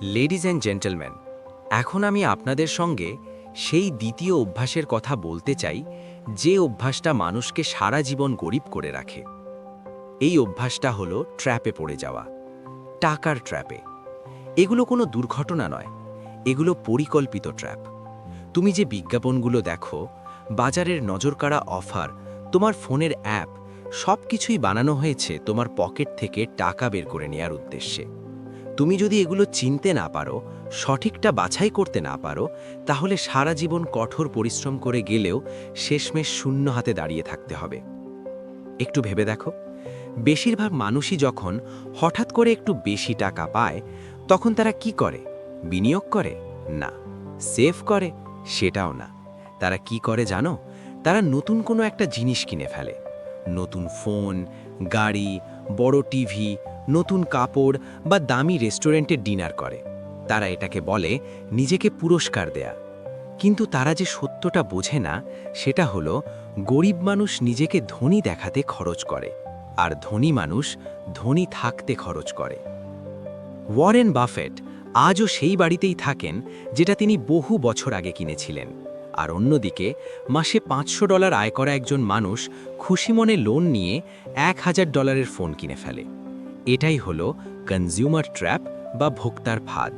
Ladies and gentleman, এখন আমি আপনাদের সঙ্গে সেই দ্বিতীয় অভ্যাসের কথা বলতে চাই, যে অভ্যাসটা মানুষকে সারা জীবন গরিব করে রাখে। এই অভ্যাসটা হলো ট্র্যাপে পড়ে যাওয়া, টাকার ট্র্যাপে। এগুলো কোনো দুর্ঘটনা নয়, এগুলো পরিকল্পিত ট্র্যাপ। তুমি যে বিজ্ঞাপনগুলো দেখো, বাজারের নজরকাড়া অফার, তোমার ফোনের অ্যাপ, সব কিছুই বানানো হয়েছে তোমার পকেট থেকে টাকা বের করে নেয়ার উদ্দেশ্যে। তুমি যদি এগুলো চিনতে না পারো, সঠিকটা বাছাই করতে না পারো, তাহলে সারা জীবন কঠোর পরিশ্রম করে গেলেও শেষমেশ শূন্য হাতে দাঁড়িয়ে থাকতে হবে। একটু ভেবে দেখো, বেশিরভাগ মানুষই যখন হঠাৎ করে একটু বেশি টাকা পায়, তখন তারা কি করে? বিনিয়োগ করে? না। সেভ করে? সেটাও না। তারা কি করে জানো? তারা নতুন কোনো একটা জিনিস কিনে ফেলে। নতুন ফোন, গাড়ি, বড় টিভি, নতুন কাপড় বা দামি রেস্টুরেন্টে ডিনার করে। তারা এটাকে বলে নিজেকে পুরস্কার দেয়া। কিন্তু তারা যে সত্যটা বোঝে না, সেটা হলো গরিব মানুষ নিজেকে ধনী দেখাতে খরচ করে, আর ধনী মানুষ ধনী থাকতে খরচ করে। ওয়ারেন বাফেট আজও সেই বাড়িতেই থাকেন যেটা তিনি বহু বছর আগে কিনেছিলেন। আর অন্যদিকে মাসে $500 আয় করা একজন মানুষ খুশি মনে লোন নিয়ে $1000 ফোন কিনে ফেলে। এটাই হলো কনজিউমার ট্র্যাপ বা ভোক্তার ফাঁদ।